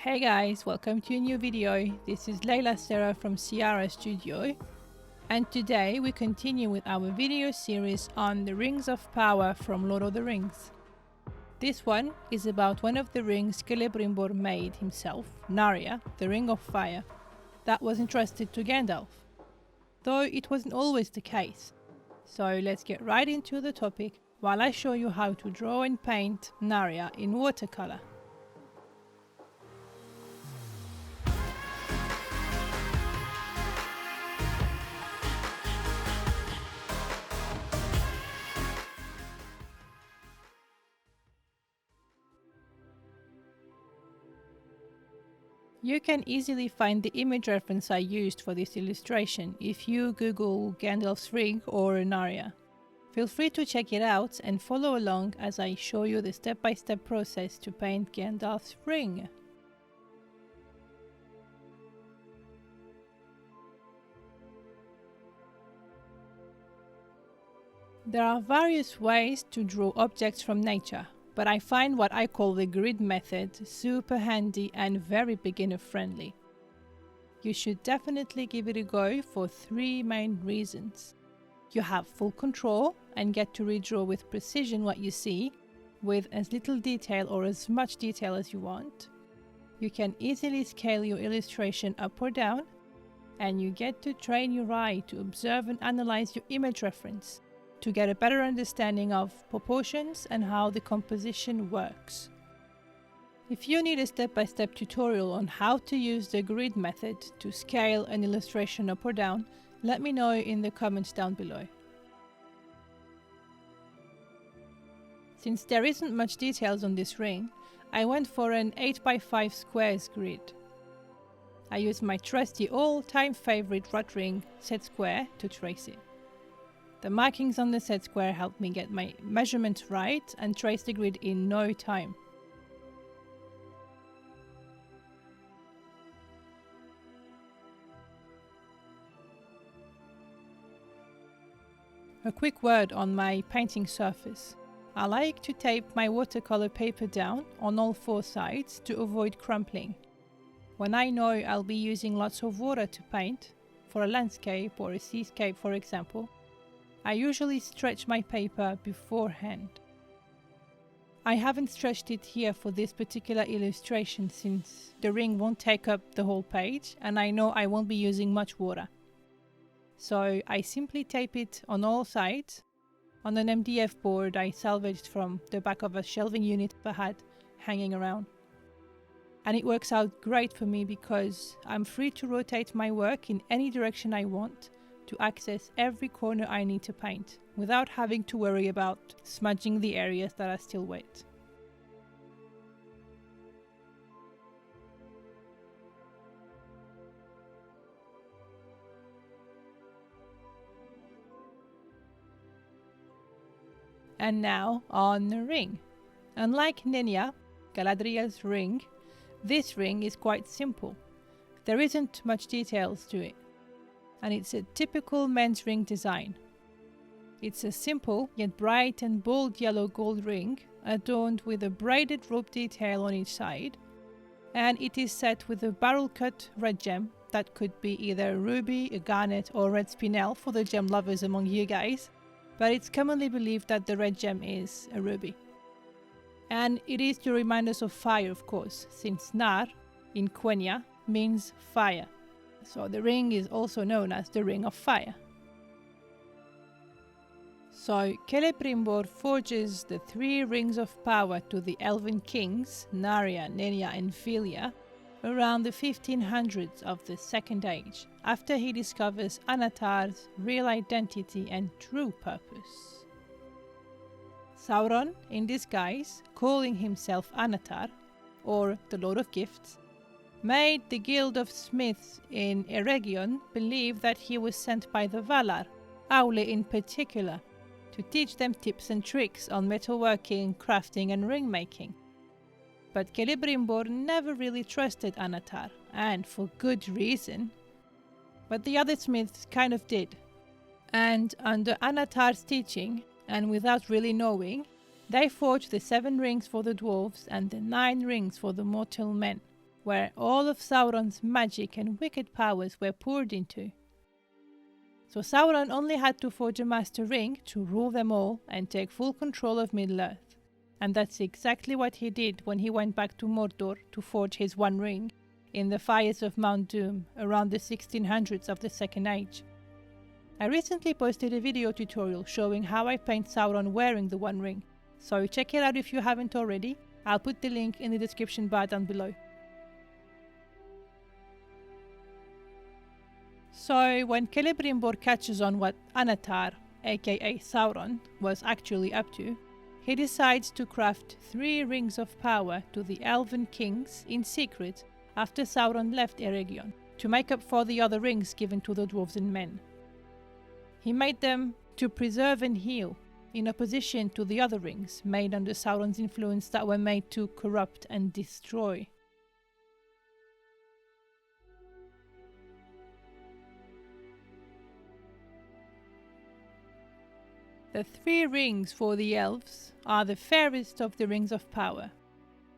Hey guys, welcome to a new video. This is Layla Sarah from Ciara Studio, and today we continue with our video series on the Rings of Power from Lord of the Rings. This one is about one of the rings Celebrimbor made himself, Narya, the Ring of Fire, that was entrusted to Gandalf, though it wasn't always the case. So let's get right into the topic while I show you how to draw and paint Narya in watercolour. You can easily find the image reference I used for this illustration if you Google Gandalf's ring or Narya. Feel free to check it out and follow along as I show you the step-by-step process to paint Gandalf's ring. There are various ways to draw objects from nature, but I find what I call the grid method super handy and very beginner friendly. You should definitely give it a go for three main reasons. You have full control and get to redraw with precision what you see, with as little detail or as much detail as you want. You can easily scale your illustration up or down, and you get to train your eye to observe and analyze your image reference, to get a better understanding of proportions and how the composition works. If you need a step-by-step tutorial on how to use the grid method to scale an illustration up or down, let me know in the comments down below. Since there isn't much details on this ring, I went for an 8x5 squares grid. I used my trusty all-time favorite rod ring set square to trace it. The markings on the set square helped me get my measurements right and trace the grid in no time. A quick word on my painting surface. I like to tape my watercolor paper down on all four sides to avoid crumpling. When I know I'll be using lots of water to paint, for a landscape or a seascape for example, I usually stretch my paper beforehand. I haven't stretched it here for this particular illustration since the ring won't take up the whole page and I know I won't be using much water. So I simply tape it on all sides on an MDF board I salvaged from the back of a shelving unit I had hanging around. And it works out great for me because I'm free to rotate my work in any direction I want to access every corner I need to paint, without having to worry about smudging the areas that are still wet. And now on the ring. Unlike Narya, Galadriel's ring, this ring is quite simple. There isn't much details to it, and it's a typical men's ring design. It's a simple yet bright and bold yellow gold ring adorned with a braided rope detail on each side, and it is set with a barrel cut red gem that could be either a ruby, a garnet or red spinel for the gem lovers among you guys, but it's commonly believed that the red gem is a ruby. And it is to remind us of fire, of course, since Nar in Quenya means fire. So the ring is also known as the Ring of Fire. So Celebrimbor forges the three rings of power to the elven kings, Narya, Narya and Filia, around the 1500s of the Second Age, after he discovers Anatar's real identity and true purpose. Sauron, in disguise, calling himself Anatar, or the Lord of Gifts, made the Guild of Smiths in Eregion believe that he was sent by the Valar, Aule in particular, to teach them tips and tricks on metalworking, crafting and ring making. But Celebrimbor never really trusted Anatar, and for good reason. But the other smiths kind of did. And under Anatar's teaching, and without really knowing, they forged the 7 rings for the dwarves and the 9 rings for the mortal men, where all of Sauron's magic and wicked powers were poured into. So Sauron only had to forge a master ring to rule them all and take full control of Middle-earth. And that's exactly what he did when he went back to Mordor to forge his One Ring in the fires of Mount Doom around the 1600s of the Second Age. I recently posted a video tutorial showing how I paint Sauron wearing the One Ring, so check it out if you haven't already. I'll put the link in the description bar down below. So when Celebrimbor catches on what Anatar, aka Sauron, was actually up to, he decides to craft 3 rings of power to the Elven kings in secret after Sauron left Eregion, to make up for the other rings given to the dwarves and men. He made them to preserve and heal, in opposition to the other rings made under Sauron's influence that were made to corrupt and destroy. The 3 rings for the elves are the fairest of the rings of power,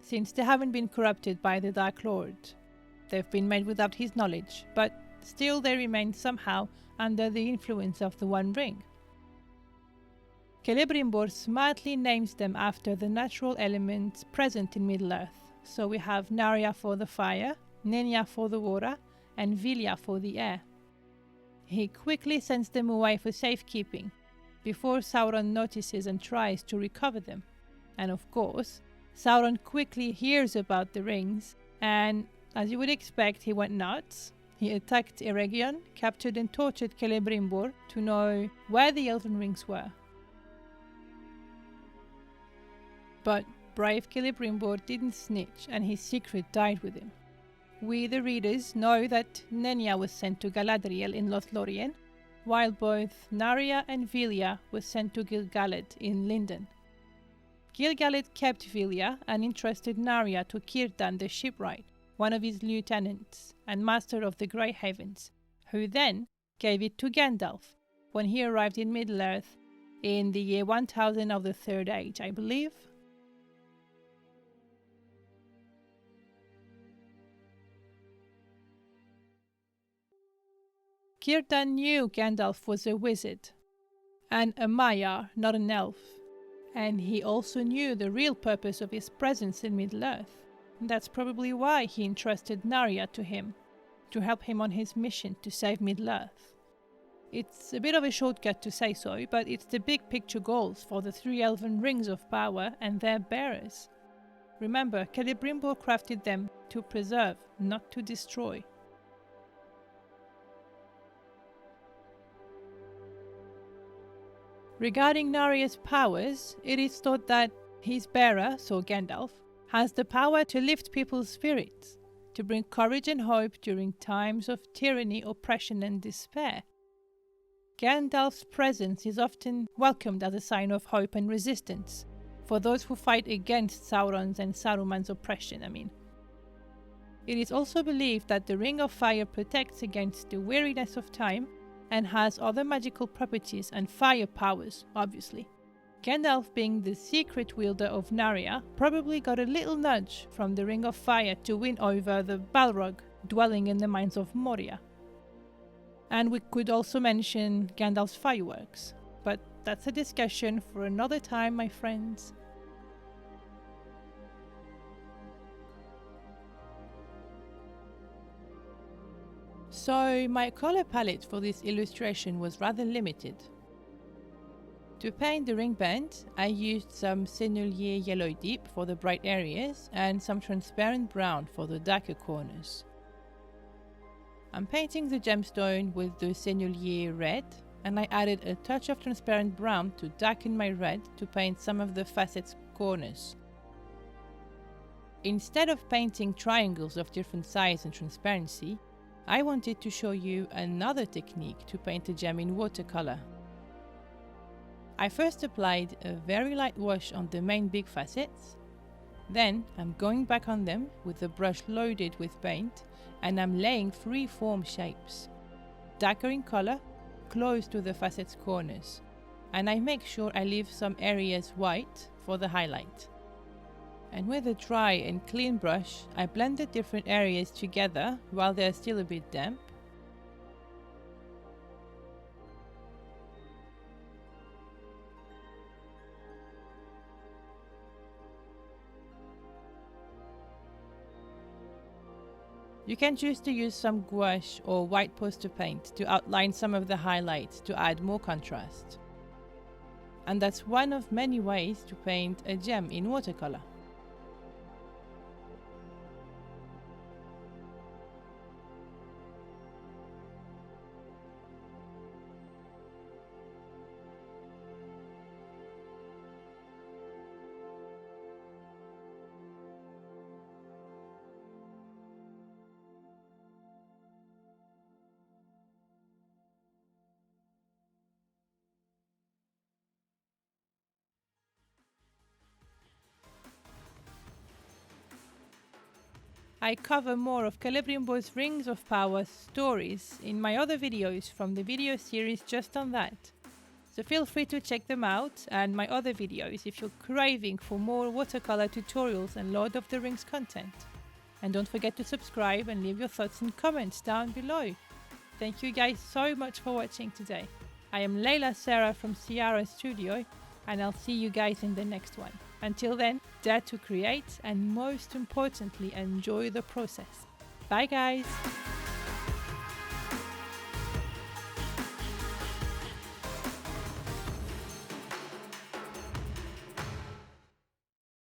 since they haven't been corrupted by the Dark Lord. They've been made without his knowledge, but still they remain somehow under the influence of the One Ring. Celebrimbor smartly names them after the natural elements present in Middle-earth. So we have Narya for the fire, Nenya for the water, and Vilya for the air. He quickly sends them away for safekeeping, before Sauron notices and tries to recover them. And of course, Sauron quickly hears about the rings, and as you would expect, he went nuts. He attacked Eregion, captured and tortured Celebrimbor to know where the Elven rings were. But brave Celebrimbor didn't snitch, and his secret died with him. We, the readers, know that Nenya was sent to Galadriel in Lothlorien, while both Narya and Vilya were sent to Gil-galad in Lindon. Gil-galad kept Vilya and entrusted Narya to Círdan the shipwright, one of his lieutenants and master of the Grey Havens, who then gave it to Gandalf when he arrived in Middle-earth in the year 1000 of the Third Age, I believe. Círdan knew Gandalf was a wizard, and a Maiar, not an elf, and he also knew the real purpose of his presence in Middle-earth. That's probably why he entrusted Narya to him, to help him on his mission to save Middle-earth. It's a bit of a shortcut to say so, but it's the big picture goals for the 3 elven rings of power and their bearers. Remember, Celebrimbor crafted them to preserve, not to destroy. Regarding Narya's powers, it is thought that his bearer, so Gandalf, has the power to lift people's spirits, to bring courage and hope during times of tyranny, oppression and despair. Gandalf's presence is often welcomed as a sign of hope and resistance for those who fight against Sauron's and Saruman's oppression, It is also believed that the Ring of Fire protects against the weariness of time and has other magical properties and fire powers, obviously. Gandalf, being the secret wielder of Narya, probably got a little nudge from the Ring of Fire to win over the Balrog dwelling in the mines of Moria. And we could also mention Gandalf's fireworks, but that's a discussion for another time, my friends. So my color palette for this illustration was rather limited. To paint the ring band, I used some Sennelier Yellow Deep for the bright areas and some transparent brown for the darker corners. I'm painting the gemstone with the Sennelier Red, and I added a touch of transparent brown to darken my red to paint some of the facets corners. Instead of painting triangles of different size and transparency, I wanted to show you another technique to paint a gem in watercolor. I first applied a very light wash on the main big facets, then I'm going back on them with the brush loaded with paint, and I'm laying free-form shapes, darker in color, close to the facets corners, and I make sure I leave some areas white for the highlight. And with a dry and clean brush, I blend the different areas together while they are still a bit damp. You can choose to use some gouache or white poster paint to outline some of the highlights to add more contrast. And that's one of many ways to paint a gem in watercolor. I cover more of Celebrimbo's Rings of Power stories in my other videos from the video series just on that. So feel free to check them out and my other videos if you're craving for more watercolor tutorials and Lord of the Rings content. And don't forget to subscribe and leave your thoughts and comments down below. Thank you guys so much for watching today. I am Layla Sarah from Ciara Studio and I'll see you guys in the next one. Until then, dare to create and most importantly, enjoy the process. Bye guys!